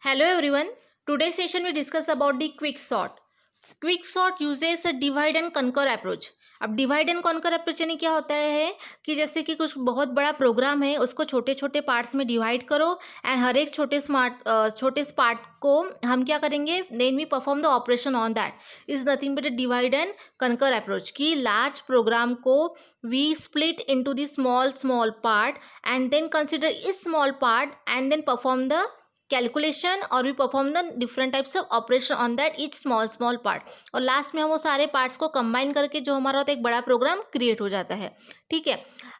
Hello everyone. Today's session we discuss about the quick sort. Quick sort uses a divide and conquer approach. अब divide and conquer approach यानी क्या होता है कि जैसे कि कुछ बहुत बड़ा प्रोग्राम है उसको छोटे छोटे पार्ट्स में डिवाइड करो एंड हर एक छोटे पार्ट को हम क्या करेंगे then we perform the operation on that is nothing but a divide and conquer approach कि लार्ज प्रोग्राम को we split into the small small part and then consider इस small part and then perform the calculation और we perform the different types of operation on that each small small part और last में हम वो सारे parts को combine करके जो हमारा होता है एक बड़ा प्रोग्राम क्रिएट हो जाता है। ठीक है,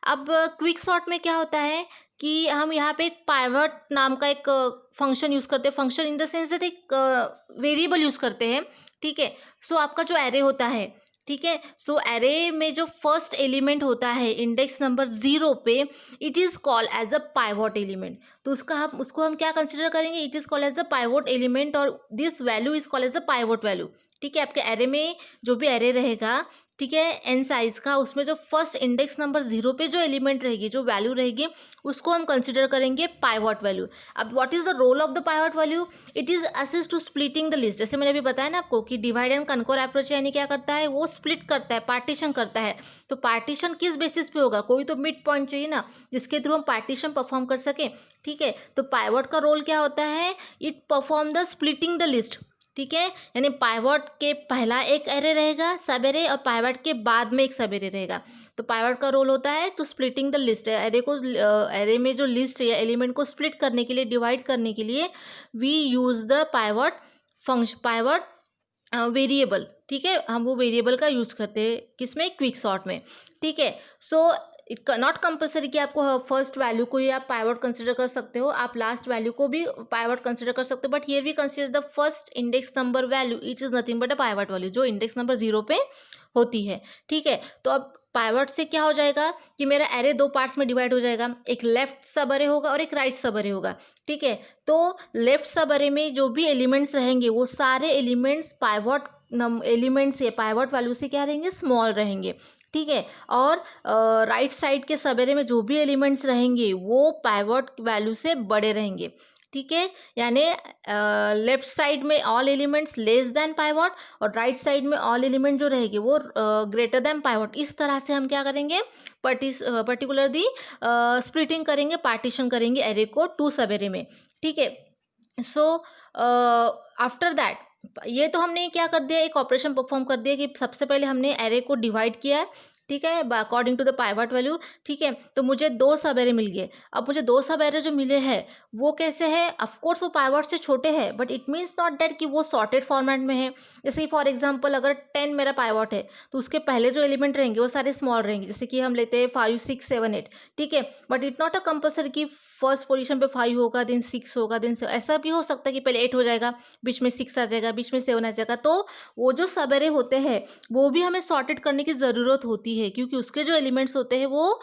अब क्विक सॉर्ट में क्या होता है कि हम यहाँ पे एक पाइवट नाम का एक फंक्शन यूज़ करते हैं। Function in the sense that एक वेरिएबल यूज़ करते हैं। ठीक है, सो आपका जो एरे होता है, ठीक है, सो एरे में जो फर्स्ट एलिमेंट होता है इंडेक्स नंबर 0 पे it is called as a pivot element. तो उसको हम क्या कंसिडर करेंगे, it is called as a pivot element और this value is called as a pivot value. ठीक है, आपके एरे में जो भी एरे रहेगा, ठीक है, एन साइज का, उसमें जो फर्स्ट इंडेक्स नंबर 0 पे जो एलिमेंट रहेगी, जो वैल्यू रहेगी, उसको हम कंसिडर करेंगे पाइवट वैल्यू। अब what is the role of the pivot value, it is assist to splitting the list. जैसे मैंने अभी बताया ना आपको कि डिवाइड एंड कनकोर अप्रोच यानी क्या करता है, वो स्प्लिट करता है, पार्टीशन करता है। तो पार्टीशन किस बेसिस पे होगा, कोई तो मिड पॉइंट चाहिए ना जिसके थ्रू हम पार्टीशन परफॉर्म कर सके। ठीक है, तो पाइवट का रोल क्या होता है, it perform the splitting the list. ठीक है, यानी पाइवट के पहला एक एरे रहेगा सब एरे और पाइवट के बाद में एक सब एरे रहेगा। तो पाइवट का रोल होता है to splitting the list. Array में जो लिस्ट या एलिमेंट को स्प्लिट करने के लिए, डिवाइड करने के लिए we use the pivot variable. ठीक है, हम वो वेरिएबल का यूज़ करते हैं किसमें, क्विक सॉर्ट में। ठीक है, सो इट नॉट कंपलसरी कि आपको फर्स्ट वैल्यू को ही आप पाइवट कंसिडर कर सकते हो, आप लास्ट वैल्यू को भी पाइवट कंसिडर कर सकते हो, but here we consider the first index number value it is nothing but a pivot value जो इंडेक्स नंबर 0 पे होती है। ठीक है, तो अब पाइवट से क्या हो जाएगा कि मेरा एरे दो पार्ट्स में डिवाइड हो जाएगा, एक लेफ्ट सब अरे होगा और एक राइट सब अरे होगा। ठीक है, तो लेफ्ट सब अरे में जो भी एलिमेंट्स रहेंगे वो सारे एलिमेंट्स पाइवट एलिमेंट्स या पाइवट वैल्यू से क्या रहेंगे, स्मॉल रहेंगे। ठीक है, और राइट साइड के सब एरे में जो भी एलिमेंट्स रहेंगे वो पाइवट वैल्यू से बड़े रहेंगे। ठीक है, यानी लेफ्ट साइड में all elements less than pivot और राइट साइड में ऑल एलिमेंट जो रहेंगे वो ग्रेटर देन पाइवट। इस तरह से हम क्या करेंगे, पर्टिकुलरली स्प्लिटिंग करेंगे, पार्टीशन करेंगे एरे को 2 सब एरे में। ठीक है, सो आफ्टर दैट ये तो हमने क्या कर दिया, एक ऑपरेशन परफॉर्म कर दिया कि सबसे पहले हमने एरे को डिवाइड किया है। ठीक है, according to the pivot value. ठीक है, तो मुझे 2 सब एरे मिल गए। अब मुझे 2 सब एरे जो मिले हैं वो कैसे है, ऑफकोर्स वो पाइवट से छोटे हैं but it means not that कि वो सॉर्टेड फॉर्मेट में है। जैसे फॉर एग्जांपल अगर 10 मेरा पाइवट है तो उसके पहले जो एलिमेंट रहेंगे वो सारे स्मॉल रहेंगे, जैसे कि हम लेते हैं 5 6 7 8। ठीक है, but it not a compulsory कि फर्स्ट पोजीशन पे 5 होगा देन 6 होगा देन 7, ऐसा भी हो सकता है कि पहले 8 हो जाएगा, बीच में 6 आ जाएगा, बीच में 7 आ जाएगा। तो वो जो सब एरे होते हैं वो भी हमें सॉर्टेड करने की ज़रूरत होती है क्योंकि उसके जो एलिमेंट्स होते हैं वो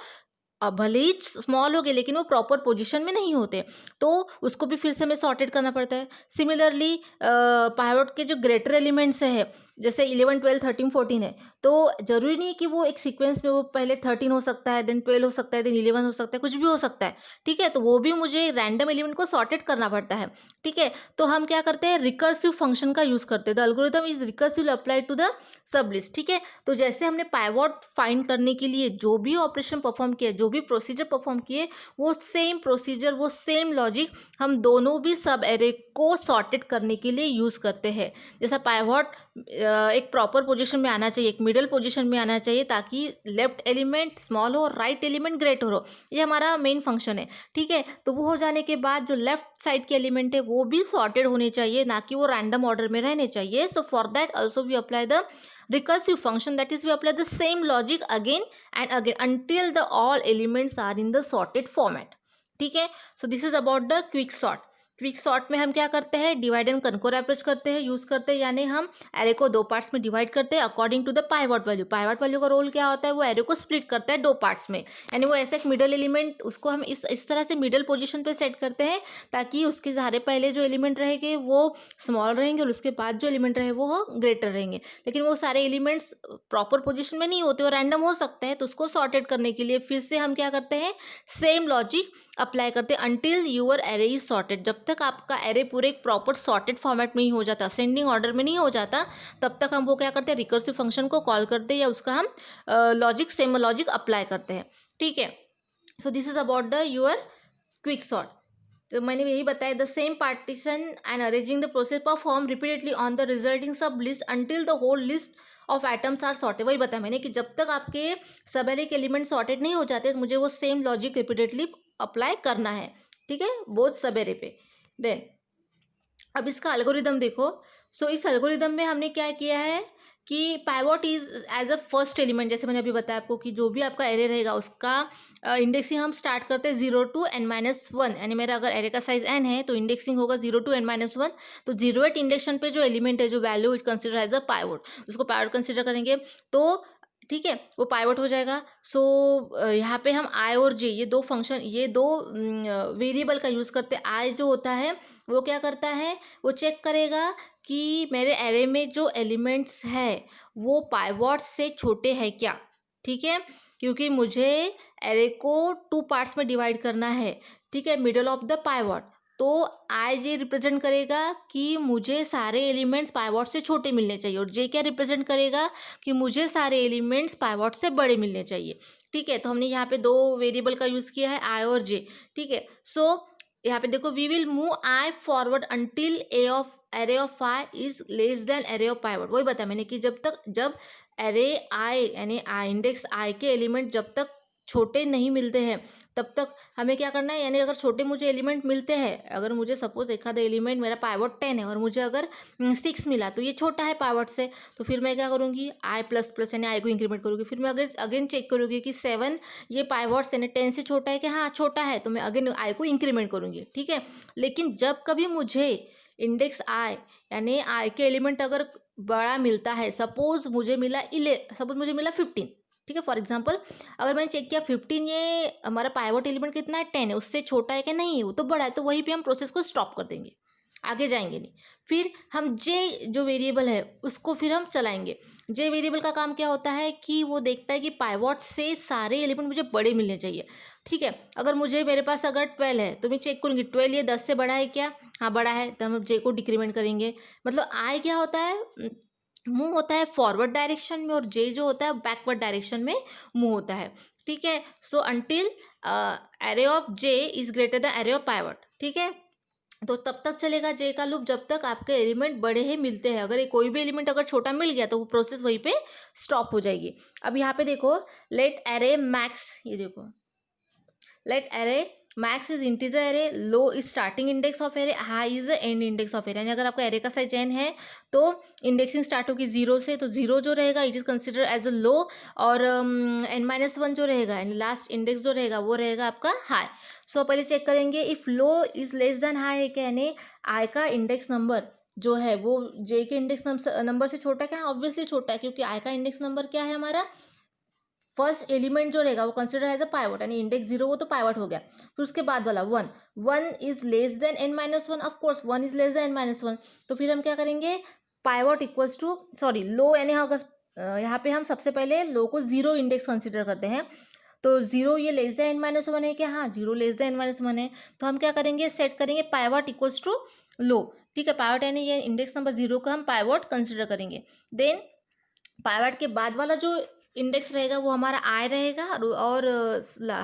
भले ही स्मॉल हो गए लेकिन वो प्रॉपर पोजीशन में नहीं होते, तो उसको भी फिर से हमें सॉर्टेड करना पड़ता है। सिमिलरली पाइवट के जो ग्रेटर एलिमेंट्स है जैसे 11 12 13 14 है, तो जरूरी नहीं है कि वो एक सीक्वेंस में वो पहले 13 हो सकता है देन 12 हो सकता है देन 11 हो सकता है, कुछ भी हो सकता है। ठीक है, तो वो भी मुझे रैंडम एलिमेंट को सॉर्टेड करना पड़ता है। ठीक है, तो हम क्या करते हैं, रिकर्सिव फंक्शन का यूज़ करते हैं। The algorithm is recursive applied to the sub list. ठीक है, तो जैसे हमने पाइवट फाइंड करने के लिए जो भी ऑपरेशन परफॉर्म किया, जो भी प्रोसीजर परफॉर्म किए, वो सेम प्रोसीजर, वो सेम लॉजिक हम दोनों भी सब एरे को सॉर्टेड करने के लिए यूज़ करते हैं। जैसा पाइवट एक प्रॉपर पोजीशन में आना चाहिए, एक मिडल पोजीशन में आना चाहिए ताकि लेफ्ट एलिमेंट स्मॉल हो और राइट एलिमेंट ग्रेटर हो, ये हमारा मेन फंक्शन है। ठीक है, तो वो हो जाने के बाद जो लेफ्ट साइड के एलिमेंट है वो भी सॉर्टेड होने चाहिए, ना कि वो रैंडम ऑर्डर में रहने चाहिए। So for that also we apply the recursive function, that is we apply the same logic again and again until the all elements are in the sorted format. ठीक है, so this is about the quick sort. Quick sort में हम क्या करते हैं, divide and कनकोर approach करते हैं, use करते हैं, यानी हम एरे को 2 पार्ट्स में डिवाइड करते हैं according to the pivot value. Pivot value का रोल क्या होता है, वो एरे को स्प्लिट करता है 2 पार्ट्स में, यानी वो ऐसा एक मिडल एलिमेंट, उसको हम इस तरह से मिडल पोजीशन पे सेट करते हैं ताकि उसके सारे पहले जो एलिमेंट रहेंगे वो स्मॉल रहेंगे और उसके बाद जो एलिमेंट रहे वो ग्रेटर रहेंगे। लेकिन वो सारे एलिमेंट्स प्रॉपर पोजिशन में नहीं होते, वो रैंडम हो सकते हैं, तो उसको सॉर्टेड करने के लिए फिर से हम क्या करते हैं, सेम लॉजिक अप्लाई करते हैं until your array is sorted. जब तक आपका एरे पूरे एक प्रॉपर सॉर्टेड फॉर्मेट में ही हो जाता, असेंडिंग ऑर्डर में नहीं हो जाता, तब तक हम वो क्या करते हैं, रिकर्सिव फंक्शन को कॉल करते हैं या उसका हम लॉजिक सेम लॉजिक अप्लाई करते हैं, ठीक है। So this is about the your quick sort. तो मैंने यही बताया, the same partition and arranging the process perform repeatedly on the resulting sub list until the whole list of items are sorted. वही बताया मैंने कि जब तक आपके सब एरे के एलिमेंट सॉर्टेड नहीं हो जाते तो मुझे वो सेम लॉजिक रिपीटेडली अप्लाई करना है, ठीक है, बोथ सब एरे पे। देन अब इसका एल्गोरिदम देखो। सो इस एल्गोरिदम में हमने क्या किया है कि pivot is as a first element, जैसे मैंने अभी बताया आपको कि जो भी आपका एरे रहेगा उसका इंडेक्सिंग हम स्टार्ट करते हैं 0 to n-1, यानी मेरा अगर एरे का साइज n है तो इंडेक्सिंग होगा 0 to n-1। तो 0th इंडेक्शन पे जो एलिमेंट है, जो value it consider as a pivot, उसको पाइवट कंसिडर करेंगे तो ठीक है वो पाइवट हो जाएगा। सो यहाँ पे हम आई और जे, ये दो फंक्शन, ये दो वेरिएबल का यूज़ करते हैं। आई जो होता है वो क्या करता है, वो चेक करेगा कि मेरे एरे में जो एलिमेंट्स है वो पाइवट से छोटे हैं क्या, ठीक है, क्योंकि मुझे एरे को 2 पार्ट्स में डिवाइड करना है, ठीक है, मिडल ऑफ द पाइवट। तो आई जे रिप्रेजेंट करेगा कि मुझे सारे एलिमेंट्स पाइवट से छोटे मिलने चाहिए, और जे क्या रिप्रेजेंट करेगा कि मुझे सारे एलिमेंट्स पाइवट से बड़े मिलने चाहिए, ठीक है। तो हमने यहाँ पे दो वेरिएबल का यूज़ किया है, आई और जे, ठीक है। सो यहाँ पे देखो, we will move i forward until array of i is less than array of pivot. वही बताया मैंने कि जब एरे आई यानी आई इंडेक्स आई के एलिमेंट जब तक छोटे नहीं मिलते हैं तब तक हमें क्या करना है, यानी अगर छोटे मुझे एलिमेंट मिलते हैं, अगर मुझे सपोज एक आधा एलिमेंट मेरा पाइवट 10 है और मुझे अगर 6 मिला तो ये छोटा है पाइवट से, तो फिर मैं क्या करूँगी, आई प्लस प्लस यानी आई को इंक्रीमेंट करूँगी। फिर मैं अगर अगेन चेक करूँगी कि 7 ये पाइवट यानी 10 से छोटा है कि हाँ छोटा है, तो मैं अगेन आई को इंक्रीमेंट करूँगी, ठीक है। लेकिन जब कभी मुझे इंडेक्स आई यानी आई के एलिमेंट अगर बड़ा मिलता है, सपोज मुझे मिला 15, ठीक है, फॉर एग्जांपल अगर मैंने चेक किया 15, ये हमारा पाइवट एलिमेंट कितना है 10 है, उससे छोटा है कि नहीं है, वो तो बड़ा है, तो वहीं पे हम प्रोसेस को स्टॉप कर देंगे, आगे जाएंगे नहीं। फिर हम जे जो वेरिएबल है उसको फिर हम चलाएंगे। जे वेरिएबल का काम क्या होता है कि वो देखता है कि पाइवट से सारे एलिमेंट मुझे बड़े मिलने चाहिए, ठीक है। अगर मेरे पास अगर 12 है तो मैं चेक करूँगी 12 ये 10 से बड़ा है क्या, हाँ बड़ा है, तो हम जे को डिक्रीमेंट करेंगे। मतलब आई क्या होता है, मूव होता है फॉरवर्ड डायरेक्शन में, और जे जो होता है बैकवर्ड डायरेक्शन में मूव होता है, ठीक है। So until array of J is greater than array of pivot, ठीक है। तो तब तक चलेगा जे का लूप जब तक आपके एलिमेंट बड़े ही मिलते हैं। अगर कोई भी एलिमेंट अगर छोटा मिल गया तो वो प्रोसेस वहीं पे स्टॉप हो जाएगी। अब यहाँ पे देखो, लेट एरे मैक्स, ये देखो, let array max is integer array, low is starting index of array, high is the end index of array. यानी अगर आपका एरे का साइज n है तो इंडेक्सिंग स्टार्ट होगी 0 से, तो 0 जो रहेगा it is consider as a low, और n-1 जो रहेगा यानी लास्ट इंडेक्स जो रहेगा वो रहेगा आपका हाई। सो पहले चेक करेंगे if low is less than high है क्या, यानी आई का इंडेक्स नंबर जो है वो जे के इंडेक्स नंबर से छोटा, क्या ऑब्वियसली छोटा है, क्योंकि आई का इंडेक्स नंबर क्या है हमारा, फर्स्ट एलिमेंट जो रहेगा वो कंसिडर एज अ पाइवट, यानी इंडेक्स 0 वो तो पाइवट हो गया। फिर उसके बाद वाला 1 is less then n-1, of course 1 is less then n-1, तो फिर हम क्या करेंगे, पाइवट इक्वल्स टू लो, यानी अगर यहाँ पे हम सबसे पहले लो को 0 इंडेक्स कंसिडर करते हैं, तो 0 ये लेस देन n-1 है क्या, हाँ 0 लेस देन n-1 है, तो हम क्या करेंगे, सेट करेंगे पाइवट इक्वल्स टू लो, ठीक है। पाइवट यानी ये इंडेक्स नंबर 0 का हम पाइवट कंसिडर करेंगे। देन पाइवट के बाद वाला जो इंडेक्स रहेगा वो हमारा आई रहेगा, और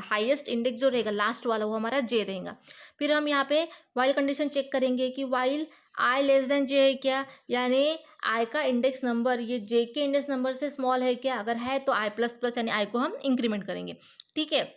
हाईएस्ट इंडेक्स जो रहेगा लास्ट वाला वो हमारा जे रहेगा। फिर हम यहाँ पे वाइल कंडीशन चेक करेंगे कि वाइल आई लेस देन जे है क्या, यानी आई का इंडेक्स नंबर ये जे के इंडेक्स नंबर से स्मॉल है क्या, अगर है तो आई प्लस प्लस यानी आई को हम इंक्रीमेंट करेंगे, ठीक है।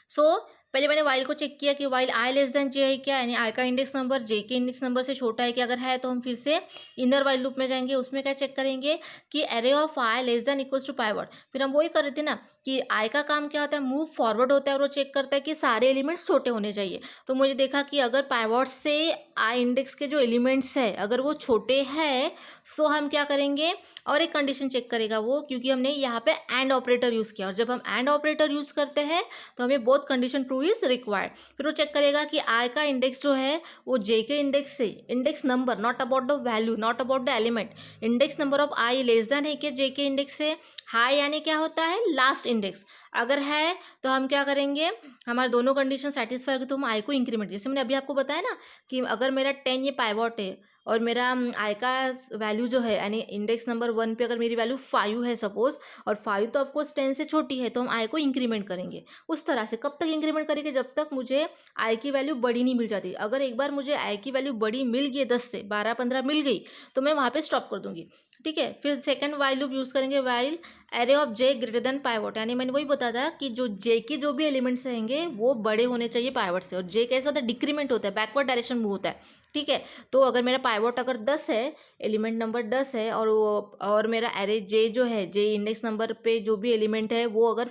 सो पहले मैंने वाइल को चेक किया कि वाइल आई लेस देन जे है क्या, यानी आई का इंडेक्स नंबर जे के इंडेक्स नंबर से छोटा है क्या, अगर है तो हम फिर से इनर वाइल लूप में जाएंगे, उसमें क्या चेक करेंगे कि array of i less than equals to pivot. फिर हम वही कर रहे थे ना कि आई का काम क्या होता है, मूव फॉरवर्ड होता है, और वो चेक करता है कि सारे एलिमेंट्स छोटे होने चाहिए। तो मुझे देखा कि अगर पाइवट से आई इंडेक्स के जो एलिमेंट्स है अगर वो छोटे हैं, सो हम क्या करेंगे, और एक कंडीशन चेक करेगा वो, क्योंकि हमने यहाँ पे एंड ऑपरेटर यूज़ किया, और जब हम एंड ऑपरेटर यूज़ करते हैं तो हमें both condition true is required. फिर वो चेक करेगा कि आई का इंडेक्स जो है वो जे के इंडेक्स से, index number not about the value, not about the element, index number of i less then है कि जे के इंडेक्स से। हाई यानी क्या होता है, लास्ट इंडेक्स। अगर है तो हम क्या करेंगे, हमारे दोनों कंडीशन सेटिस्फाई होगी तो हम आई को इंक्रीमेंट, जैसे मैंने अभी आपको बताया ना कि अगर मेरा 10 ये पाइवॉट है और मेरा आई का वैल्यू जो है यानी इंडेक्स नंबर 1 पे अगर मेरी वैल्यू 5 है सपोज, और 5 तो ऑफकोर्स 10 से छोटी है, तो हम आई को इंक्रीमेंट करेंगे उस तरह से। कब तक इंक्रीमेंट करेंगे, जब तक मुझे आई की वैल्यू बड़ी नहीं मिल जाती। अगर एक बार मुझे आई की वैल्यू बड़ी मिल गई, 10 से 12 15 मिल गई, तो मैं वहाँ पे स्टॉप कर दूंगी। ठीक है, फिर सेकंड वाइल लूप यूज़ करेंगे, while array of J greater than pivot, यानी मैंने वही बताया था कि जो जे के जो भी एलिमेंट्स रहेंगे वो बड़े होने चाहिए पाइवट से। और जे कैसा होता है, डिक्रीमेंट होता है, बैकवर्ड डायरेक्शन मूव होता है। ठीक है, तो अगर मेरा पाइवट अगर 10 है, एलिमेंट नंबर 10 है, और मेरा एरे जे जो है, जे इंडेक्स नंबर पे जो भी एलिमेंट है वो अगर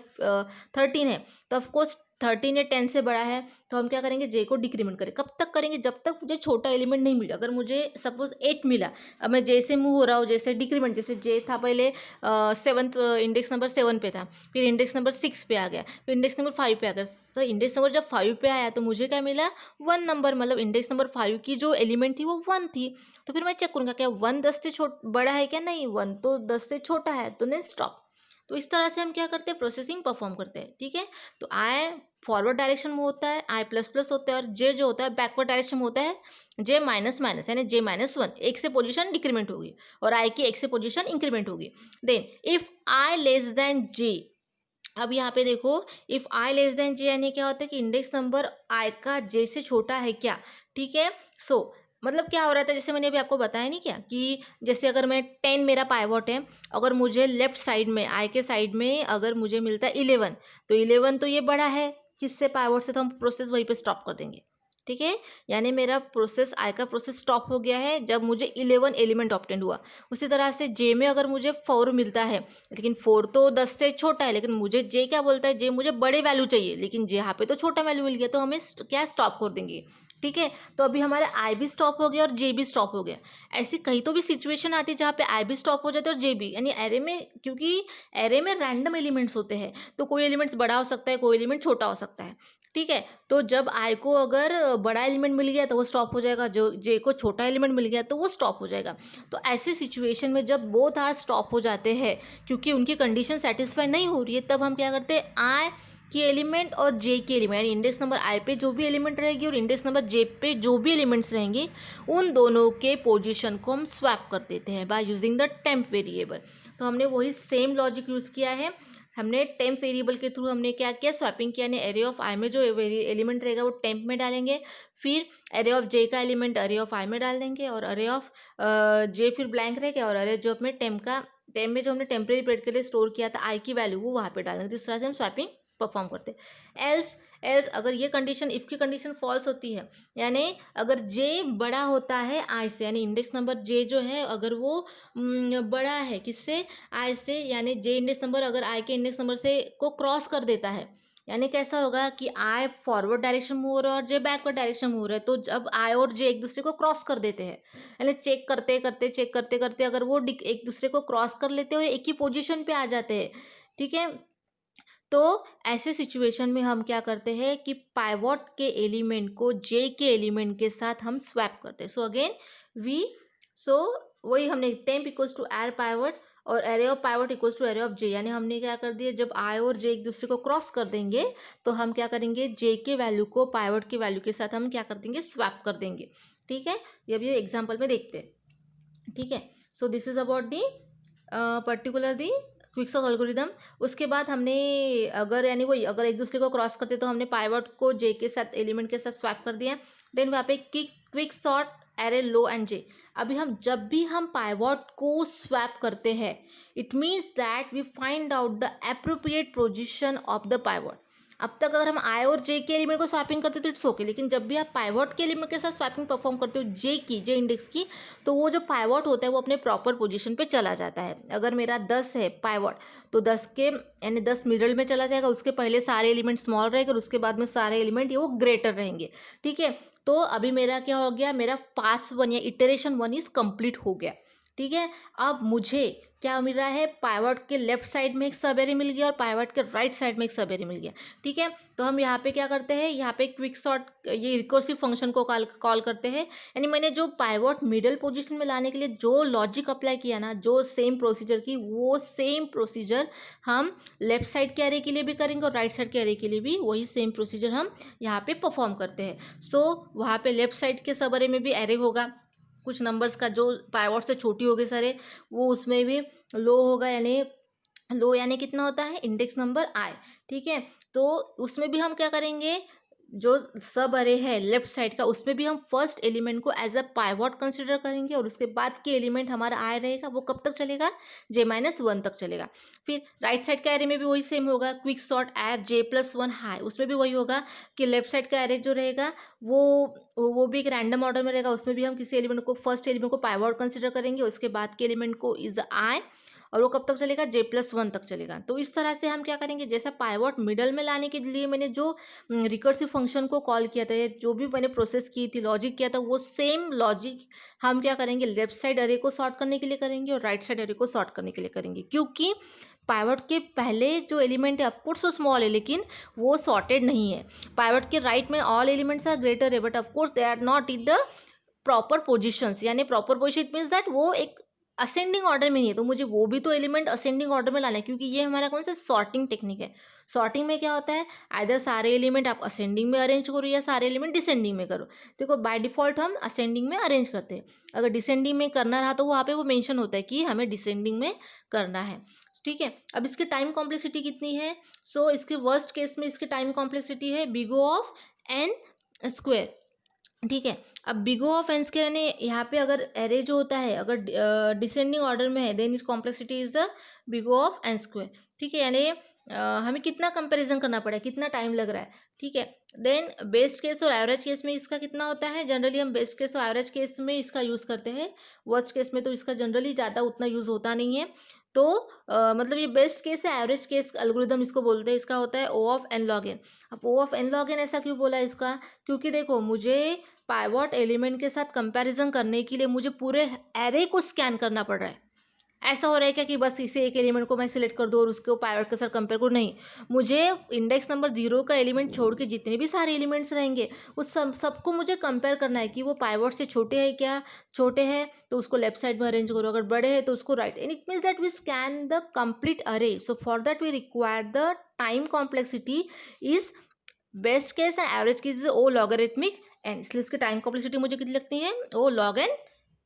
13 है, तो ऑफकोर्स 13 या 10 से बड़ा है, तो हम क्या करेंगे, जे को डिक्रीमेंट करें। कब तक करेंगे, जब तक मुझे छोटा एलिमेंट नहीं मिला। अगर मुझे सपोज 8 मिला, अब मैं जे से मूव हो रहा हूँ, जैसे डिक्रीमेंट, जैसे जे था पहले 7th, इंडेक्स नंबर 7 पे था, फिर इंडेक्स नंबर 6 पे आ गया, फिर इंडेक्स नंबर 5 पे आ गया। तो इंडेक्स नंबर जब 5 पे आया तो मुझे क्या मिला, 1 नंबर, मतलब इंडेक्स नंबर 5 की जो एलिमेंट थी वो 1 थी। तो फिर मैं चेक करूँगा क्या 1 10 से बड़ा है क्या, नहीं 1 तो 10 से छोटा है, तो नहीं स्टॉप। तो इस तरह से हम क्या करते हैं, प्रोसेसिंग परफॉर्म करते हैं। ठीक है, तो आई फॉरवर्ड डायरेक्शन में होता है, आई प्लस प्लस होता है, और जे जो होता है बैकवर्ड डायरेक्शन में होता है, जे माइनस माइनस, यानी जे -1, एक से पोजीशन डिक्रीमेंट होगी और आई की एक से पोजीशन इंक्रीमेंट होगी। Then if I less than J, अब यहाँ पे देखो if I less than J यानी क्या होता है कि इंडेक्स नंबर आई का जे से छोटा है क्या। ठीक है, सो मतलब क्या हो रहा था, जैसे मैंने अभी आपको बताया नहीं क्या कि जैसे अगर मैं 10 मेरा पाइवॉट है, अगर मुझे लेफ्ट साइड में आई के साइड में अगर मुझे मिलता है 11, तो 11 तो ये बड़ा है किससे, पाइवॉट से, तो हम प्रोसेस वहीं पे स्टॉप कर देंगे। ठीक है, यानी मेरा प्रोसेस, आई का प्रोसेस स्टॉप हो गया है जब मुझे 11 एलिमेंट ऑब्टेंड हुआ। उसी तरह से जे में अगर मुझे 4 मिलता है, लेकिन 4 तो 10 से छोटा है, लेकिन मुझे जे क्या बोलता है, जे मुझे बड़े वैल्यू चाहिए, लेकिन जे यहाँ पे तो छोटा वैल्यू मिल गया, तो हमें क्या स्टॉप कर देंगे। ठीक है, तो अभी हमारा आई भी स्टॉप हो गया और जे भी स्टॉप हो गया। ऐसी कहीं तो भी सिचुएशन आती है जहाँ पे आई भी स्टॉप हो जाता है और जे भी, यानी एरे में, क्योंकि एरे में रैंडम एलिमेंट्स होते हैं, तो कोई एलिमेंट्स बड़ा हो सकता है, कोई एलिमेंट छोटा हो सकता है। ठीक है, तो जब आई को अगर बड़ा एलिमेंट मिल गया तो वो स्टॉप हो जाएगा, जो जे को छोटा एलिमेंट मिल गया तो वो स्टॉप हो जाएगा। तो ऐसी सिचुएशन में जब बोथ आर स्टॉप हो जाते हैं क्योंकि उनकी कंडीशन सेटिस्फाई नहीं हो रही है, तब हम क्या करते हैं, आई की एलिमेंट और जे की एलिमेंट, यानी इंडेक्स नंबर आई पे जो भी एलिमेंट रहेगी और इंडेक्स नंबर जे पे जो भी एलिमेंट्स रहेंगे, उन दोनों के पोजीशन को हम स्वैप कर देते हैं by using the temp variable. तो हमने वही सेम लॉजिक यूज़ किया है, हमने टेम्प वेरिएबल के थ्रू हमने क्या किया, स्वैपिंग किया, यानी एरे ऑफ आई में जो एलिमेंट रहेगा वो टेम्प में डालेंगे, फिर एरे ऑफ जे का एलिमेंट एरे ऑफ आई में डाल देंगे, और एरे ऑफ जे फिर ब्लैंक रहेगा, और एरे जो अपने टेम्प में जो हमने टेम्परेरी पीरियड के लिए स्टोर किया था आई की वैल्यू, वो वहाँ पे डाल देंगे। तो इस तरह से हम स्वैपिंग परफॉर्म करते हैं। एल्स अगर ये कंडीशन, इफ की कंडीशन फॉल्स होती है, यानी अगर जे बड़ा होता है आई से, यानी इंडेक्स नंबर जे जो है अगर वो बड़ा है किससे, आई से, यानी जे इंडेक्स नंबर अगर आई के इंडेक्स नंबर से को क्रॉस कर देता है, यानी कैसा होगा कि आई फॉरवर्ड डायरेक्शन मूव हो रहा है और जे बैकवर्ड डायरेक्शन मूव हो रहा है, तो जब आई और जे एक दूसरे को क्रॉस कर देते हैं, यानी चेक करते करते अगर वो एक दूसरे को क्रॉस कर लेते हैं और एक ही पोजीशन पे आ जाते हैं, ठीक है, तो ऐसे सिचुएशन में हम क्या करते हैं कि पाइवॉट के एलिमेंट को जे के एलिमेंट के साथ हम स्वैप करते हैं। सो अगेन वही हमने temp equals to uh pivot और array of pivot equals to array of J, यानी हमने क्या कर दिया, जब आई और जे एक दूसरे को क्रॉस कर देंगे तो हम क्या करेंगे, जे के वैल्यू को पाइवॉट की वैल्यू के साथ हम क्या कर देंगे, स्वैप कर देंगे। ठीक है, ये अभी एग्जाम्पल में देखते हैं। ठीक है, so this is about the particular the quicksort algorithm. उसके बाद हमने अगर यानी वही अगर एक दूसरे को क्रॉस करते तो हमने पाइवॉट को जे के साथ एलिमेंट के साथ स्वैप कर दिया। देन वहाँ पे क्विकसॉर्ट एरे लो एंड जे। अभी हम जब भी हम पाइवॉट को स्वैप करते हैं, it means that we find out the appropriate position of the pivot. अब तक अगर हम आई और जे के एलिमेंट को स्वैपिंग करते तो इट्स ओके, लेकिन जब भी आप पाइवॉट के एलिमेंट के साथ स्वैपिंग परफॉर्म करते हो जे इंडेक्स की, तो वो जो पाइवॉट होता है वो अपने प्रॉपर पोजीशन पे चला जाता है। अगर मेरा 10 है पाइवॉट तो 10 के यानी 10 मिडल में चला जाएगा, उसके पहले सारे एलिमेंट स्मॉल रहेंगे और उसके बाद में सारे एलिमेंट ये वो ग्रेटर रहेंगे। ठीक है, तो अभी मेरा क्या हो गया, मेरा पास 1 या इटरेशन 1 इज कंप्लीट हो गया। ठीक है। अब मुझे क्या मिल रहा है, पाइवट के लेफ्ट साइड में एक सब एरे मिल गया और पाइवट के राइट साइड में एक सब एरे मिल गया। ठीक है, तो हम यहाँ पे क्या करते हैं, यहाँ पे क्विक सॉर्ट ये रिकर्सिव फंक्शन को कॉल करते हैं। यानी मैंने जो पाइवट मिडल पोजीशन में लाने के लिए जो लॉजिक अप्लाई किया ना, जो सेम प्रोसीजर की, वो सेम प्रोसीजर हम लेफ्ट साइड के एरे के लिए भी करेंगे और राइट साइड के एरे के लिए भी वही सेम प्रोसीजर हम यहाँ पे परफॉर्म करते हैं। सो वहाँ पे लेफ्ट साइड के सब एरे में भी एरे होगा कुछ नंबर्स का जो पाइवट से छोटी होगी सारे, वो उसमें भी लो होगा, यानी लो यानी कितना होता है, इंडेक्स नंबर आई। ठीक है, तो उसमें भी हम क्या करेंगे, जो सब अरे है लेफ्ट साइड का, उसमें भी हम फर्स्ट एलिमेंट को एज अ पाइवट कंसिडर करेंगे और उसके बाद के एलिमेंट हमारा आई रहेगा, वो कब तक चलेगा, j-1 तक चलेगा। फिर राइट साइड का एरे में भी वही सेम होगा, quick sort eight j+1 high, उसमें भी वही होगा कि लेफ्ट साइड का एरे जो रहेगा वो भी एक रैंडम ऑर्डर में रहेगा, उसमें भी हम किसी एलिमेंट को, फर्स्ट एलिमेंट को पाइवट कंसिडर करेंगे, उसके बाद के एलिमेंट को इज आई, और वो कब तक चलेगा, j+1 तक चलेगा। तो इस तरह से हम क्या करेंगे, जैसा पाइवट मिडल में लाने के लिए मैंने जो रिकर्सिव फंक्शन को कॉल किया था, जो भी मैंने प्रोसेस की थी, लॉजिक किया था, वो सेम लॉजिक हम क्या करेंगे, लेफ्ट साइड अरे को सॉर्ट करने के लिए करेंगे और राइट साइड अरे को सॉर्ट करने के लिए करेंगे। क्योंकि पाइवट के पहले जो एलिमेंट है ऑफकोर्स वो स्मॉल है, लेकिन वो सॉर्टेड नहीं है। पाइवट के राइट में ऑल एलिमेंट्स आर ग्रेटर है, but of course they are not in the proper positions, यानी प्रॉपर पोजिशन मीन्स दैट वो एक असेंडिंग ऑर्डर में नहीं है, तो मुझे वो भी तो एलिमेंट असेंडिंग ऑर्डर में लाना है, क्योंकि ये हमारा कौन सा सॉर्टिंग टेक्निक है। सॉर्टिंग में क्या होता है, आइदर सारे एलिमेंट आप असेंडिंग में अरेंज करो या सारे एलिमेंट डिसेंडिंग में करो। देखो बाय डिफॉल्ट हम असेंडिंग में अरेंज करते हैं, अगर डिसेंडिंग में करना रहा तो वहाँ पे वो मेंशन होता है कि हमें डिसेंडिंग में करना है। ठीक है, अब इसकी टाइम कॉम्प्लेक्सिटी कितनी है, सो इसके वर्स्ट केस में इसकी टाइम कॉम्प्लेक्सिटी है big O of n square. ठीक है, अब big O of n square यानी यहाँ पे अगर एरे जो होता है अगर डिसेंडिंग ऑर्डर में है, then it complexity is the big O of n square. ठीक है, यानी हमें कितना कंपैरिजन करना पड़ा है, कितना टाइम लग रहा है। ठीक है, देन बेस्ट केस और एवरेज केस में इसका कितना होता है, जनरली हम बेस्ट केस और एवरेज केस में इसका यूज़ करते हैं, वर्स्ट केस में तो इसका जनरली ज़्यादा उतना यूज़ होता नहीं है। तो मतलब ये बेस्ट केस है, एवरेज केस एल्गोरिदम इसको बोलते हैं, इसका होता है O of n log n। अब O of n log n ऐसा क्यों बोला है इसका, क्योंकि देखो मुझे पाइवट एलिमेंट के साथ कंपैरिजन करने के लिए मुझे पूरे एरे को स्कैन करना पड़ रहा है। ऐसा हो रहा है क्या कि बस इसे एक एलिमेंट को मैं सिलेक्ट कर दूँ और उसको पाइवट के साथ कंपेयर करूँ, नहीं, मुझे इंडेक्स नंबर 0 का एलिमेंट छोड़ के जितने भी सारे एलिमेंट्स रहेंगे उस सबको मुझे कंपेयर करना है कि वो पाइवट से छोटे हैं क्या, छोटे हैं तो उसको लेफ्ट साइड में अरेंज करो, अगर बड़े हैं तो उसको right, and it means that we scan the complete array. So for that we require the time complexity is best case and average case is O logarithmic N, इसलिए इसकी time complexity मुझे कितनी लगती है, O log N,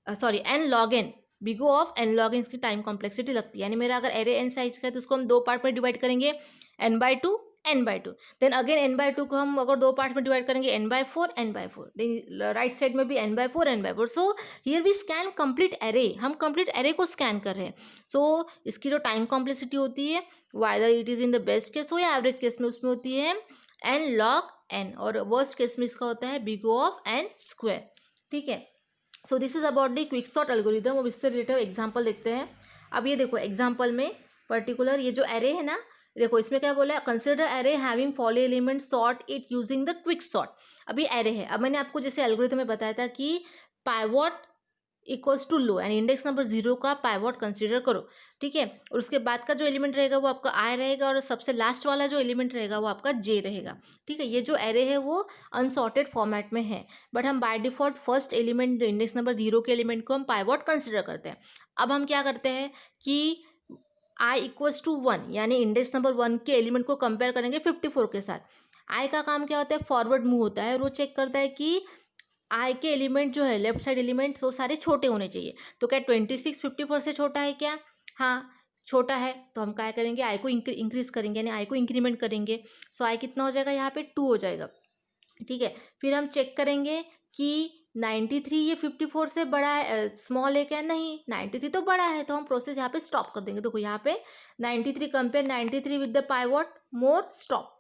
sorry N log N, big O of n log n इसकी time complexity लगती है। यानी मेरा अगर एरे n साइज का है तो उसको हम दो पार्ट में डिवाइड करेंगे, n/2 n/2, then again n/2 को हम अगर दो पार्ट में डिवाइड करेंगे n/4 n/4, then right side में भी n/4 n/4। So here we scan complete array, हम कंप्लीट एरे को स्कैन कर रहे हैं। सो इसकी जो टाइम कॉम्प्लेक्सिटी होती है whether it is in the best case हो या एवरेज केस में, उसमें होती है n log n, और वर्स्ट केस में इसका होता है big O of n square. ठीक है, so this is about the quick sort algorithm. अब इससे रिलेटेड एग्जांपल देखते हैं। अब ये देखो एग्जांपल में पर्टिकुलर ये जो एरे है ना, देखो इसमें क्या बोला है, consider array having follow element sort it using the quick sort. अभी एरे है, अब मैंने आपको जैसे एल्गोरिदम में बताया था कि पाइवट इक्वल्स टू लो, यानी इंडेक्स नंबर 0 का पाइवट कंसिडर करो। ठीक है, और उसके बाद का जो एलिमेंट रहेगा वो आपका आई रहेगा और सबसे लास्ट वाला जो एलिमेंट रहेगा वो आपका जे रहेगा। ठीक है, ये जो एरे है वो अनसॉर्टेड फॉर्मेट में है, बट हम by default first element index number 0 के एलिमेंट को हम पाइवट कंसिडर करते हैं। अब हम क्या करते हैं कि आई इक्वल्स टू 1, यानी इंडेक्स नंबर 1 के एलिमेंट को कंपेयर करेंगे 54 के साथ। आई का काम क्या होता है, फॉरवर्ड मूव होता है, और वो चेक करता है कि आई के एलिमेंट जो है लेफ्ट साइड एलिमेंट वो सारे छोटे होने चाहिए। तो क्या 26 54 से छोटा है क्या, हाँ छोटा है, तो हम क्या करेंगे, आई को इंक्रीज करेंगे, यानी आई को इंक्रीमेंट करेंगे। सो आई कितना हो जाएगा, यहाँ पे 2 हो जाएगा। ठीक है, फिर हम चेक करेंगे कि 93 ये 54 से बड़ा है, स्मॉल है क्या, नहीं 93 तो बड़ा है, तो हम प्रोसेस यहाँ पे स्टॉप कर देंगे। देखो यहाँ पे 93 compare 93 with the pivot more stop,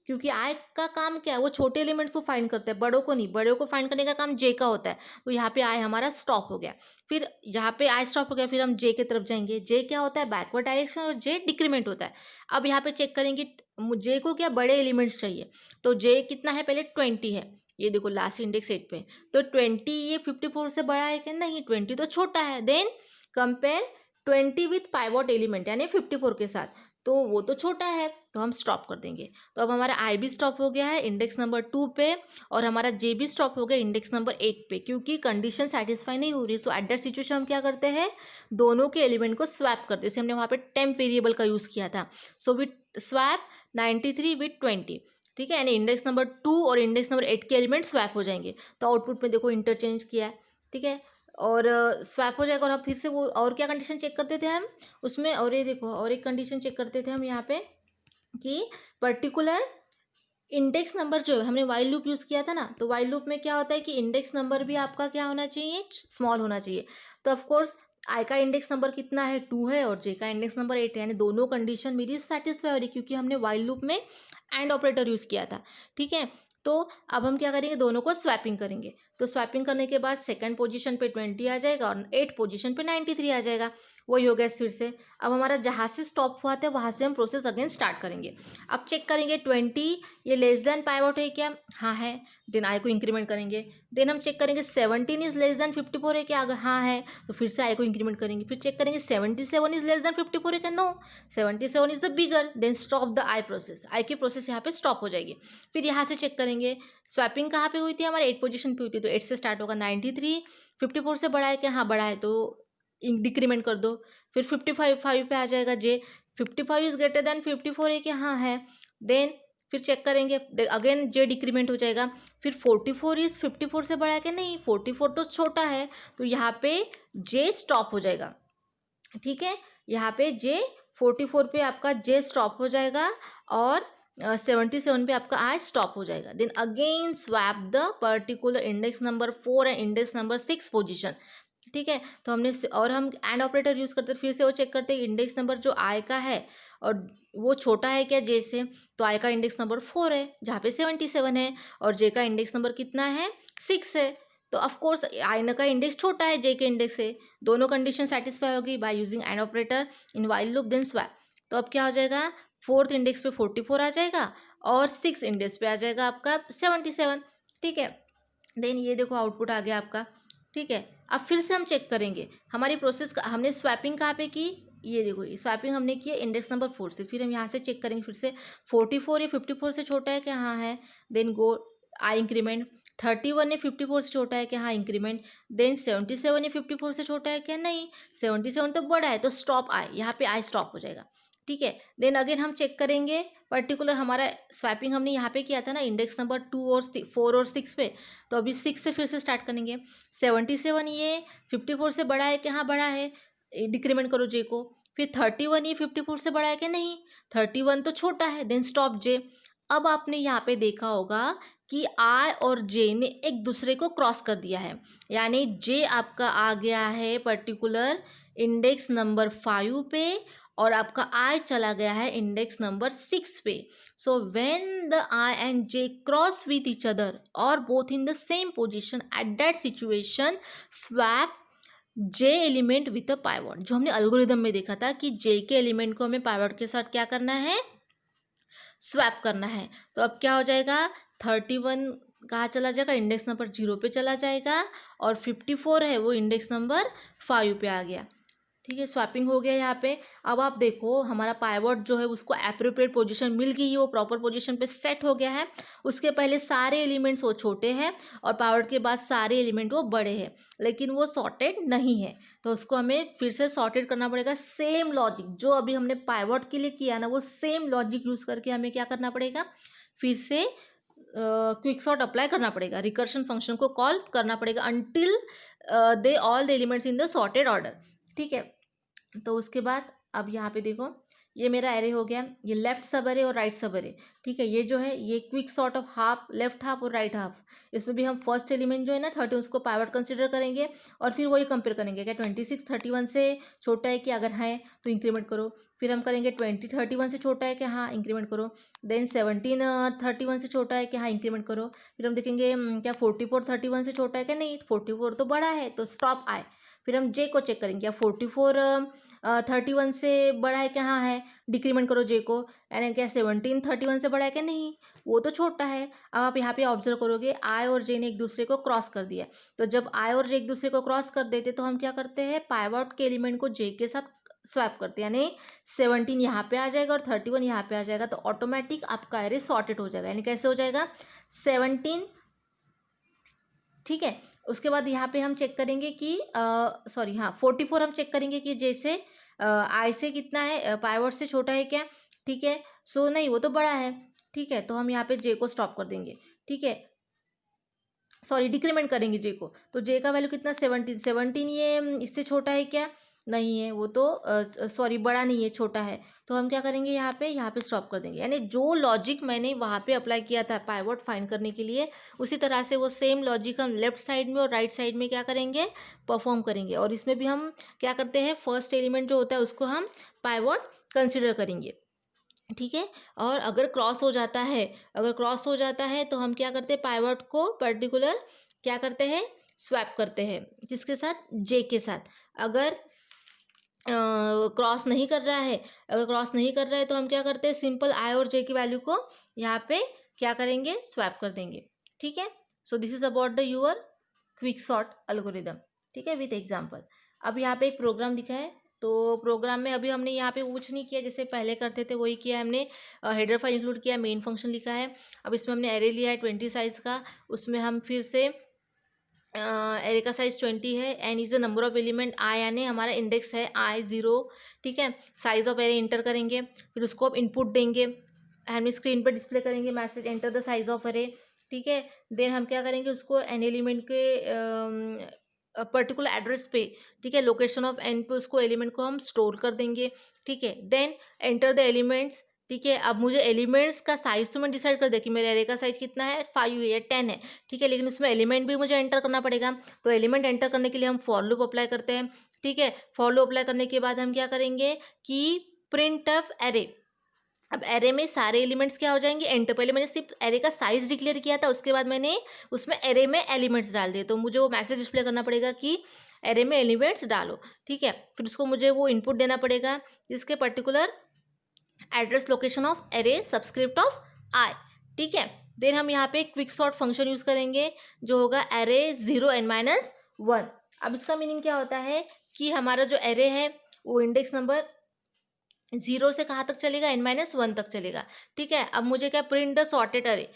क्योंकि आई का काम क्या है, वो छोटे एलिमेंट्स को फाइंड करते हैं, बड़ों को नहीं, बड़ों को फाइंड करने का काम जे का होता है। तो यहाँ पे आई हमारा स्टॉप हो गया। फिर यहाँ पे आई स्टॉप हो गया, फिर हम जे की तरफ जाएंगे। जे क्या होता है, बैकवर्ड डायरेक्शन, और जे डिक्रीमेंट होता है। अब यहाँ पे चेक करेंगे जे को क्या बड़े एलिमेंट्स चाहिए, तो जे कितना है, पहले 20 है, ये देखो लास्ट इंडेक्स 8 पे, तो 20 ये 54 से बड़ा है क्या, नहीं 20 तो छोटा है। Then compare 20 with pivot element यानी 54 के साथ, तो वो तो छोटा है तो हम स्टॉप कर देंगे। तो अब हमारा आई भी स्टॉप हो गया है इंडेक्स नंबर 2 पे और हमारा जे भी स्टॉप हो गया इंडेक्स नंबर 8 पे, क्योंकि कंडीशन सेटिस्फाई नहीं हो रही। सो एट दैट सिचुएशन हम क्या करते हैं, दोनों के एलिमेंट को स्वैप करते हैं। जैसे हमने वहाँ पे टेम्प वेरिएबल का यूज़ किया था। सो विथ स्वैप 93 विथ 20, ठीक है, यानी इंडेक्स नंबर 2 और इंडेक्स नंबर 8 के एलिमेंट स्वैप हो जाएंगे। तो आउटपुट में देखो इंटरचेंज किया है, ठीक है, और स्वैप हो जाएगा। और अब फिर से वो और क्या कंडीशन चेक करते थे हम उसमें, और ये देखो और एक कंडीशन चेक करते थे हम यहाँ पे कि पर्टिकुलर इंडेक्स नंबर जो है, हमने वाइल लूप यूज़ किया था ना, तो वाइल लूप में क्या होता है कि इंडेक्स नंबर भी आपका क्या होना चाहिए, स्मॉल होना चाहिए। तो ऑफकोर्स आई का इंडेक्स नंबर कितना है, 2 है, और जे का इंडेक्स नंबर 8 है, यानी दोनों कंडीशन मेरी सेटिस्फाई हो रही, क्योंकि हमने वाइल लूप में एंड ऑपरेटर यूज़ किया था, ठीक है। तो अब हम क्या करेंगे, दोनों को स्वैपिंग करेंगे। तो स्वैपिंग करने के बाद सेकंड पोजीशन पे 20 आ जाएगा और 8 पोजीशन पे 93 आ जाएगा। वही हो गया फिर से। अब हमारा जहाँ से स्टॉप हुआ था वहाँ से हम प्रोसेस अगेन स्टार्ट करेंगे। अब चेक करेंगे 20 ये लेस देन पाइवोट है क्या, हाँ है, देन आई को इंक्रीमेंट करेंगे। देन हम चेक करेंगे 17 इज लेस देन 54 है क्या, अगर हाँ है तो फिर से आई को इंक्रीमेंट करेंगे। फिर चेक करेंगे 77 इज लेस देन 54 है क्या, no, 77 is the bigger, then stop the I process, I की प्रोसेस यहाँ पे स्टॉप हो जाएगी। फिर यहाँ से चेक करेंगे स्वैपिंग कहाँ पे हुई थी, हमारे 8 पोजीशन पे हुई थी, तो 8 से स्टार्ट होगा। 93 54 से बड़ा है क्या, हाँ बड़ा है, तो डिक्रीमेंट कर दो। फिर 55 पे आ जाएगा जे, 55 इज ग्रेटर देन 54 है क्या, हाँ है, देन फिर चेक करेंगे अगेन जे डिक्रीमेंट हो जाएगा। फिर 44 इज 54 से बड़ा है क्या, नहीं 44 तो छोटा है, तो यहाँ पे जे स्टॉप हो जाएगा, ठीक है, यहाँ पे जे 44 पे आपका जे स्टॉप हो जाएगा और 77 पे आपका आई स्टॉप हो जाएगा। Then again swap the particular index number 4 and index number 6 position, ठीक है। तो हमने और हम एंड ऑपरेटर यूज़ करते हैं, फिर से वो चेक करते हैं इंडेक्स नंबर जो आई का है और वो छोटा है क्या जे से, तो आई का इंडेक्स नंबर 4 है जहाँ पे 77 है, और जे का इंडेक्स नंबर कितना है, 6 है, तो ऑफकोर्स आई का इंडेक्स छोटा है जे के इंडेक्स से। दोनों कंडीशन सेटिस्फाई होगी by using and operator in while loop then swap. तो अब क्या हो जाएगा, 4th इंडेक्स पे 44 आ जाएगा और 6 इंडेक्स पे आ जाएगा आपका 77, ठीक है। देन ये देखो आउटपुट आ गया आपका, ठीक है। अब फिर से हम चेक करेंगे हमारी प्रोसेस का, हमने स्वैपिंग कहाँ पे की, ये देखो स्वैपिंग हमने की है इंडेक्स नंबर 4 से। फिर हम यहाँ से चेक करेंगे फिर से 44 या 54 से छोटा है क्या, हाँ है, देन गो आई इंक्रीमेंट। 31 या 54 से छोटा है क्या, हाँ इंक्रीमेंट। देन 77 या 54 से छोटा है क्या, नहीं, 77 तो बड़ा है, तो स्टॉप आई, यहाँ पे आई स्टॉप हो जाएगा, ठीक है। देन अगेन हम चेक करेंगे पर्टिकुलर हमारा स्वैपिंग हमने यहाँ पे किया था ना इंडेक्स नंबर 2 और 4 और 6 पे, तो अभी 6 से फिर से स्टार्ट करेंगे। 77 ये 54 से बड़ा है कि हाँ बड़ा है, डिक्रीमेंट करो जे को। फिर 31 ये 54 से बड़ा है कि नहीं, 31 तो छोटा है, देन स्टॉप जे। अब आपने यहाँ पे देखा होगा कि आई और जे ने एक दूसरे को क्रॉस कर दिया है, यानी जे आपका आ गया है पर्टिकुलर इंडेक्स नंबर 5 पे और आपका आई चला गया है इंडेक्स नंबर 6 पे। So when the I and J cross with each other और both in the same position, at that situation swap J element with a pivot. जो हमने अल्गोरिदम में देखा था कि जे के एलिमेंट को हमें पाइवट के साथ क्या करना है, स्वैप करना है। तो अब क्या हो जाएगा, 31 कहाँ चला जाएगा, इंडेक्स नंबर 0 पे चला जाएगा, और 54 है वो इंडेक्स नंबर 5 पे आ गया, ठीक है। स्वैपिंग हो गया यहाँ पे। अब आप देखो हमारा पाइवट जो है उसको एप्रोप्रिएट पोजीशन मिल गई है, वो प्रॉपर पोजीशन पे सेट हो गया है। उसके पहले सारे एलिमेंट्स वो छोटे हैं और पाइवट के बाद सारे एलिमेंट वो बड़े हैं, लेकिन वो सॉर्टेड नहीं है, तो उसको हमें फिर से सॉर्टेड करना पड़ेगा। सेम लॉजिक जो अभी हमने पाइवट के लिए किया ना, वो सेम लॉजिक यूज़ करके हमें क्या करना पड़ेगा, फिर से क्विक सॉर्ट अप्लाई करना पड़ेगा, रिकर्शन फंक्शन को कॉल करना पड़ेगा until they all the elements in the sorted order, ठीक है। तो उसके बाद अब यहाँ पे देखो ये मेरा एरे हो गया, ये लेफ्ट सब एरे और राइट सब एरे, ठीक है। ये जो है ये quick sort of half, left half और राइट हाफ, इसमें भी हम फर्स्ट एलिमेंट जो है ना 30 उसको पाइवट कंसिडर करेंगे और फिर वही कंपेयर करेंगे क्या 26 31 से छोटा है कि, अगर है तो इंक्रीमेंट करो। फिर हम करेंगे 20 31 से छोटा है कि, हाँ इंक्रीमेंट करो। देन 17 31 से छोटा है कि, हाँ इंक्रीमेंट करो। फिर हम देखेंगे क्या 44 31 से छोटा है कि नहीं, 44 तो बड़ा है, तो स्टॉप आए। फिर हम जे को चेक करेंगे, क्या 44 31 से बड़ा है क्या, हाँ है, डिक्रीमेंट करो जे को। यानी क्या 17 31 से बड़ा है क्या, नहीं, वो तो छोटा है। अब आप यहाँ पे ऑब्जर्व करोगे आई और जे ने एक दूसरे को क्रॉस कर दिया। तो जब आई और जे एक दूसरे को क्रॉस कर देते तो हम क्या करते हैं, पाइवट के एलिमेंट को जे के साथ स्वैप करते हैं, यानी 17 यहाँ पे आ जाएगा और 31 यहाँ पे आ जाएगा। तो ऑटोमेटिक आपका एरे सॉर्टेड हो जाएगा। यानी कैसे हो जाएगा, 17, ठीक है। उसके बाद यहाँ पे हम चेक करेंगे कि 44 हम चेक करेंगे कि जैसे आई से कितना है, पाइवट से छोटा है क्या, ठीक है। सो नहीं, वो तो बड़ा है, ठीक है। तो हम यहाँ पे जे को स्टॉप कर देंगे, ठीक है, सॉरी डिक्रीमेंट करेंगे जे को। तो जे का वैल्यू कितना, 17 ये इससे छोटा है क्या, नहीं है, वो तो सॉरी बड़ा नहीं है, छोटा है। तो हम क्या करेंगे, यहाँ पे स्टॉप कर देंगे। यानी जो लॉजिक मैंने वहाँ पे अप्लाई किया था पाइवट फाइंड करने के लिए, उसी तरह से वो सेम लॉजिक हम लेफ्ट साइड में और राइट साइड में क्या करेंगे, परफॉर्म करेंगे। और इसमें भी हम क्या करते हैं, फर्स्ट एलिमेंट जो होता है उसको हम पाइवट कंसिडर करेंगे, ठीक है। और अगर क्रॉस हो जाता है तो हम क्या करते हैं, पाइवट को पर्टिकुलर क्या करते हैं, स्वैप करते हैं, किसके साथ, जे के साथ। अगर क्रॉस नहीं कर रहा है तो हम क्या करते हैं, सिंपल आई और जे की वैल्यू को यहाँ पे क्या करेंगे, स्वैप कर देंगे, ठीक है। So this is about the your quick sort algorithm, ठीक है, विथ एग्जाम्पल। अब यहाँ पे एक प्रोग्राम दिखा है, तो प्रोग्राम में अभी हमने यहाँ पे कुछ नहीं किया, जैसे पहले करते थे वही किया हमने। हेडर फाइल इंक्लूड किया, मेन फंक्शन लिखा है। अब इसमें हमने एरे लिया है 20 साइज़ का, उसमें हम फिर से एरे का साइज 20 है and is the number of element I, यानी हमारा इंडेक्स है आई 0, ठीक है। साइज ऑफ एरे इंटर करेंगे, फिर उसको अब इनपुट देंगे, हम स्क्रीन पर डिस्प्ले करेंगे message enter the size of array, ठीक है। देन हम क्या करेंगे, उसको एन एलिमेंट के पर्टिकुलर एड्रेस पे, ठीक है, लोकेशन ऑफ एन पे उसको एलिमेंट को हम स्टोर कर देंगे, ठीक है। देन एंटर द एलिमेंट्स, ठीक है। अब मुझे एलिमेंट्स का साइज तो मैं डिसाइड कर दिया कि मेरे एरे का साइज कितना है, 5 है या 10 है, ठीक है, लेकिन उसमें एलिमेंट भी मुझे एंटर करना पड़ेगा। तो एलिमेंट एंटर करने के लिए हम फॉर लूप अप्लाई करते हैं, ठीक है। फॉर लूप अप्लाई करने के बाद हम क्या करेंगे कि प्रिंट ऑफ एरे। अब एरे में सारे एलिमेंट्स क्या हो जाएंगे, एंटर। पहले मैंने सिर्फ एरे का साइज डिक्लेयर किया था, उसके बाद मैंने उसमें एरे में एलिमेंट्स डाल दिए, तो मुझे वो मैसेज डिस्प्ले करना पड़ेगा कि एरे में एलिमेंट्स डालो, ठीक है। फिर उसको मुझे वो इनपुट देना पड़ेगा, जिसके particular address location of array subscript of I, ठीक है। देन हम यहाँ पे क्विक सॉर्ट फंक्शन यूज करेंगे, जो होगा एरे 0 n-1। अब इसका मीनिंग क्या होता है कि हमारा जो एरे है वो इंडेक्स नंबर 0 से कहाँ तक चलेगा, n-1 तक चलेगा, ठीक है। अब मुझे क्या, प्रिंट द सॉर्टेड एरे,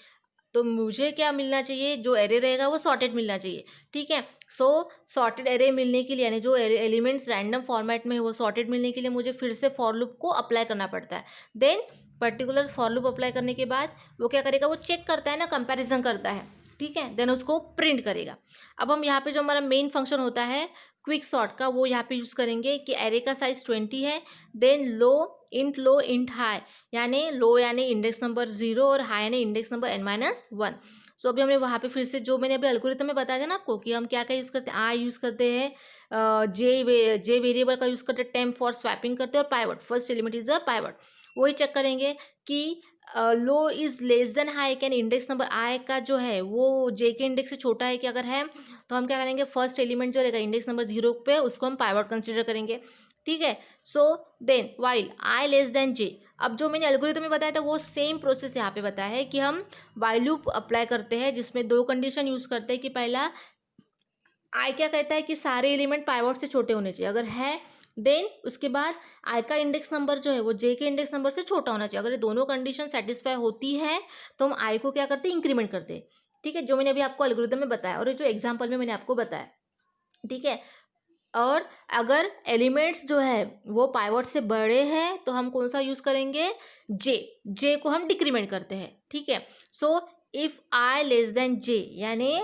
तो मुझे क्या मिलना चाहिए, जो एरे रहेगा वो सॉर्टेड मिलना चाहिए, ठीक है। सो सॉर्टेड एरे मिलने के लिए, यानी जो एलिमेंट्स रैंडम फॉर्मेट में है वो सॉर्टेड मिलने के लिए मुझे फिर से फॉर लूप को अप्लाई करना पड़ता है। Then particular for loop apply करने के बाद वो क्या करेगा, वो चेक करता है ना, कंपैरिजन करता है, ठीक है। देन उसको प्रिंट करेगा। अब हम यहाँ पे जो हमारा मेन फंक्शन होता है क्विक सॉर्ट का, वो यहाँ पे यूज़ करेंगे कि एरे का साइज 20 है, देन लो इंट हाई, यानी लो यानी इंडेक्स नंबर 0 और हाई यानी इंडेक्स नंबर n-1। सो अभी हमने वहाँ पे फिर से जो मैंने अभी एल्गोरिथम में बताया था ना आपको, कि हम क्या क्या यूज़ करते हैं, आई यूज़ करते हैं, जे वेरिएबल का यूज़ करते हैं, टेम्प फॉर स्वैपिंग करते हैं, और pivot, first element is a pivot. वही चेक करेंगे कि low is less than high, can index number I का जो है वो जे के इंडेक्स से छोटा है कि अगर है, तो हम क्या करेंगे, फर्स्ट एलिमेंट जो रहेगा इंडेक्स नंबर 0 पे, उसको हम पाइवट कंसिडर करेंगे, ठीक है। So then while I less than J, अब जो मैंने एल्गोरिथम में बताया था वो सेम प्रोसेस यहाँ पे बताया है कि हम वाइल लूप अप्लाई करते हैं, जिसमें 2 कंडीशन यूज़ करते हैं कि पहला आई क्या कहता है कि सारे एलिमेंट पाइवट से छोटे होने चाहिए, अगर है देन उसके बाद आई का इंडेक्स नंबर जो है वो जे के इंडेक्स नंबर से छोटा होना चाहिए। अगर ये दोनों कंडीशन सेटिस्फाई होती है तो हम आई को क्या करते हैं, इंक्रीमेंट करते हैं, ठीक है, जो मैंने अभी आपको एल्गोरिथम में बताया और ये जो एग्जाम्पल में मैंने आपको बताया, ठीक है। और अगर एलिमेंट्स जो है वो पाइवट से बड़े हैं तो हम कौन सा यूज़ करेंगे, जे को हम डिक्रीमेंट करते हैं, ठीक है। So if I less than J, यानी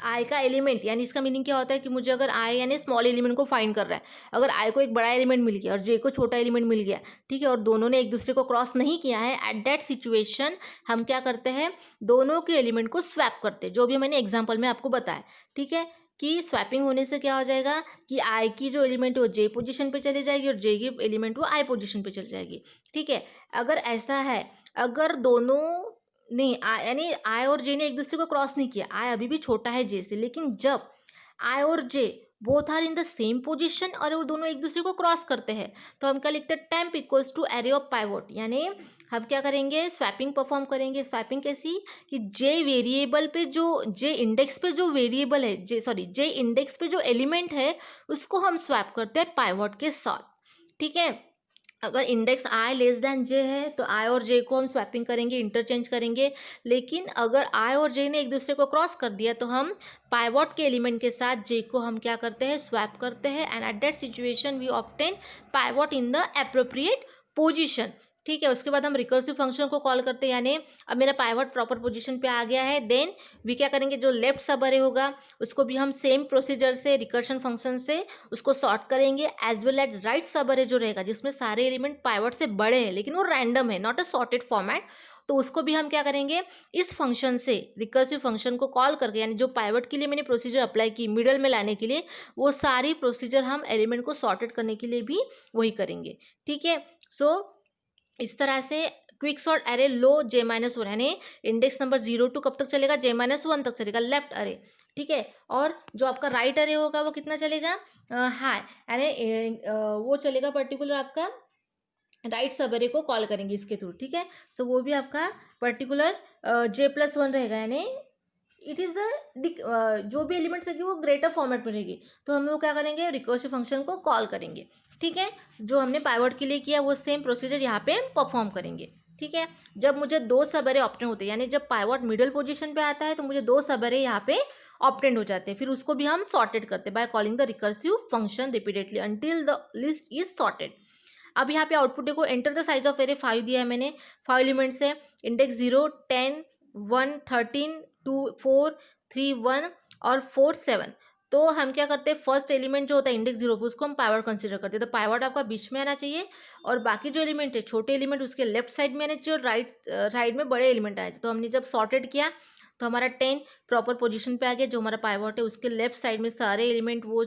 आई का एलिमेंट, यानी इसका मीनिंग क्या होता है कि मुझे अगर आई यानी स्मॉल एलिमेंट को फाइंड कर रहा है, अगर आई को एक बड़ा एलिमेंट मिल गया और जे को छोटा एलिमेंट मिल गया, ठीक है, और दोनों ने एक दूसरे को क्रॉस नहीं किया है, एट दैट सिचुएशन हम क्या करते हैं, दोनों के एलिमेंट को स्वैप करते हैं, जो भी मैंने एग्जाम्पल में आपको बताया, ठीक है, कि स्वैपिंग होने से क्या हो जाएगा कि आई की जो एलिमेंट है वो जे पोजीशन पे चली जाएगी और जे की एलिमेंट वो आई पोजीशन पे चली जाएगी, ठीक है। अगर ऐसा है, अगर दोनों नहीं यानी आई और जे ने एक दूसरे को क्रॉस नहीं किया, आई अभी भी छोटा है जे से, लेकिन जब आई और J both are in the same position और वो दोनों एक दूसरे को क्रॉस करते हैं, तो हम क्या लिखते हैं, temp equals to array of pivot, यानी हम क्या करेंगे, स्वैपिंग परफॉर्म करेंगे। स्वैपिंग कैसी कि जे वेरिएबल पे जो जे इंडेक्स पे जो वेरिएबल है, जे इंडेक्स पे जो एलिमेंट है उसको हम स्वैप करते हैं पाइवोट के साथ, ठीक है। अगर इंडेक्स आई लेस दैन जे है तो आई और जे को हम स्वैपिंग करेंगे, इंटरचेंज करेंगे। लेकिन अगर आई और जे ने एक दूसरे को क्रॉस कर दिया तो हम पाइवोट के एलिमेंट के साथ जे को हम क्या करते हैं, स्वैप करते हैं, and at that situation we obtain pivot in the appropriate position, ठीक है। उसके बाद हम रिकर्सिव फंक्शन को कॉल करते हैं, यानी अब मेरा पाइवोट प्रॉपर पोजीशन पे आ गया है, देन वी क्या करेंगे, जो लेफ्ट सब अरे होगा उसको भी हम सेम प्रोसीजर से रिकर्शन फंक्शन से उसको सॉर्ट करेंगे, एज वेल एज राइट सब अरे जो रहेगा जिसमें सारे एलिमेंट पाइवोट से बड़े हैं लेकिन वो रैंडम है, नॉट अ सॉर्टेड फॉर्मेट, तो उसको भी हम क्या करेंगे, इस फंक्शन से रिकर्सिव फंक्शन को कॉल करके, यानी जो पाइवट के लिए मैंने प्रोसीजर अप्लाई की मिडल में लाने के लिए, वो सारी प्रोसीजर हम एलिमेंट को सॉर्टेड करने के लिए भी वही करेंगे, ठीक है। सो इस तरह से क्विक सॉर्ट अरे लो J-1, यानी इंडेक्स नंबर 0 टू कब तक चलेगा, J-1 तक चलेगा लेफ्ट अरे, ठीक है। और जो आपका राइट अरे होगा वो कितना चलेगा, हाई, यानी वो चलेगा पर्टिकुलर आपका राइट सब अरे को कॉल करेंगे इसके थ्रू, ठीक है। सो वो भी आपका पर्टिकुलर J+1 रहेगा, यानी इट इज़ द जो भी एलिमेंट्स रहेगी वो ग्रेटर फॉर्मेट में रहेगी, तो हम वो क्या करेंगे, रिकर्सिव फंक्शन को कॉल करेंगे, ठीक है। जो हमने पाइवट के लिए किया वो सेम प्रोसीजर यहाँ पे परफॉर्म करेंगे, ठीक है। जब मुझे दो सब अरे ऑप्टेन होते हैं, यानी जब पाइवट मिडिल पोजीशन पे आता है तो मुझे दो सब अरे यहाँ पे ऑप्टेंड हो जाते हैं, फिर उसको भी हम सॉर्टेड करते हैं by calling the recursive function repeatedly until the list is sorted. अब यहाँ पे आउटपुट देखो, enter the size of array 5 दिया है मैंने, 5 एलिमेंट्स है, इंडेक्स 0, 10, 1, 13, 2, 4, 3, 1 और 4, 7। तो हम क्या करते हैं, फर्स्ट एलिमेंट जो होता है इंडेक्स 0 पे उसको हम पाइवट कंसीडर करते हैं, तो पाइवट आपका बीच में आना चाहिए और बाकी जो एलिमेंट है छोटे एलिमेंट उसके लेफ्ट साइड में आने चाहिए और राइट साइड में बड़े एलिमेंट आए। तो हमने जब सॉर्टेड किया तो हमारा 10 प्रॉपर पोजीशन पे आ गया, जो हमारा पाइवट है उसके लेफ्ट साइड में सारे एलिमेंट वो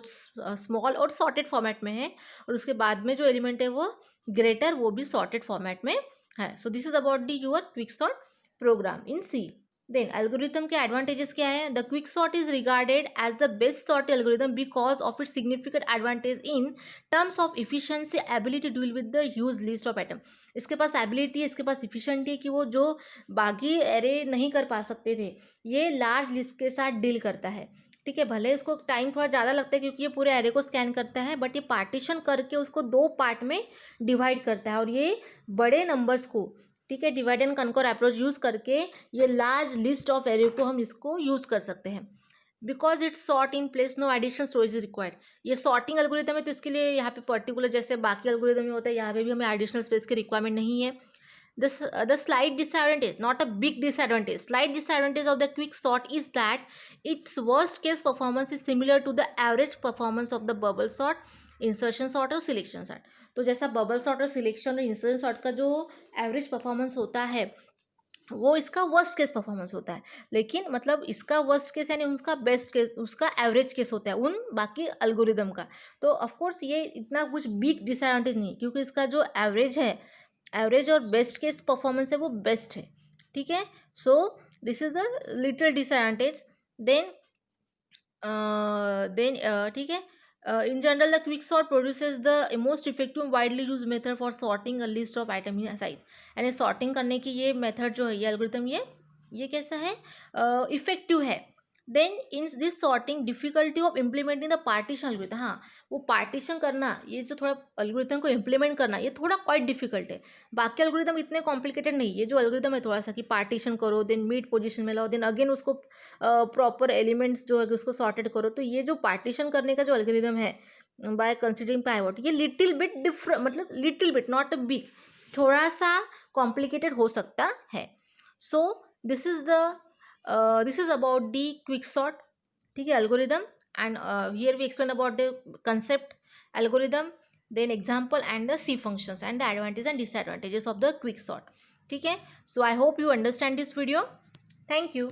स्मॉल और सॉर्टेड फॉर्मेट में है, और उसके बाद में जो एलिमेंट है वो ग्रेटर, वो भी सॉर्टेड फॉर्मेट में है। So this is about the your quick sort program in C. Then algorithm के एडवांटेजेस क्या है, the quick sort is regarded as the best sort algorithm because of its significant advantage in terms of efficiency, ability to deal with the huge list of item. इसके पास ability है, इसके पास इफिशिएंटी है कि वो जो बाकी एरे नहीं कर पा सकते थे ये लार्ज लिस्ट के साथ डील करता है, ठीक है। भले इसको टाइम थोड़ा ज़्यादा लगता है क्योंकि ये पूरे एरे को स्कैन करता है, बट ये पार्टीशन करके उसको दो पार्ट में डिवाइड करता है और ये बड़े नंबर्स को, ठीक है, divide and conquer approach use करके ये लार्ज लिस्ट ऑफ एरे को हम इसको यूज़ कर सकते हैं। Because it's sort in place, no additional storage is required. ये सॉर्टिंग एल्गोरिथम है तो इसके लिए यहाँ पे पर्टिकुलर जैसे बाकी एल्गोरिथम में होता है यहाँ पे भी हमें एडिशनल स्पेस की रिक्वायरमेंट नहीं है। The slight disadvantage, not a big disadvantage, slight disadvantage of the quick sort is that its worst case performance is similar to the average performance of the bubble sort, insertion sort और selection sort. तो जैसा bubble sort और selection और insertion sort का जो average performance होता है वो इसका वर्स्ट केस परफॉर्मेंस होता है, लेकिन मतलब इसका वर्स्ट केस यानी उसका बेस्ट केस, उसका एवरेज केस होता है उन बाकी एल्गोरिदम का। तो ऑफकोर्स ये इतना कुछ बिग डिसएडवांटेज नहीं, क्योंकि इसका जो एवरेज है, एवरेज और बेस्ट केस परफॉर्मेंस है वो बेस्ट है, ठीक है। So this is the little disadvantage. Then ठीक है, in general the quick sort produces the most effective widely used method for sorting a list of item in size, यानी sorting करने की ये मेथड जो है, ये एल्गोरिथम ये कैसा है, इफेक्टिव है। Then in this sorting difficulty of implementing the partition algorithm, हाँ वो पार्टीशन करना, ये जो थोड़ा एल्गोरिथम को इम्प्लीमेंट करना ये थोड़ा क्वाइट डिफिकल्ट है। बाकी एल्गोरिथम इतने कॉम्प्लिकेटेड नहीं, ये जो एल्गोरिथम है थोड़ा सा कि पार्टीशन करो, देन मिड पोजीशन में लाओ, देन अगेन उसको प्रॉपर एलिमेंट्स जो है उसको सॉर्टेड करो। तो ये जो पार्टीशन करने का जो एल्गोरिथम है बाय कंसिडरिंग पाइवट, ये लिटिल बिट डिफरेंट, मतलब little bit not a big, थोड़ा सा कॉम्प्लिकेटेड हो सकता है। So this is about the quick sort, ठीक है, algorithm. And here we explain about the concept algorithm, then example and the C functions and the advantage and disadvantages of the quick sort, ठीक है। So I hope you understand this video, thank you.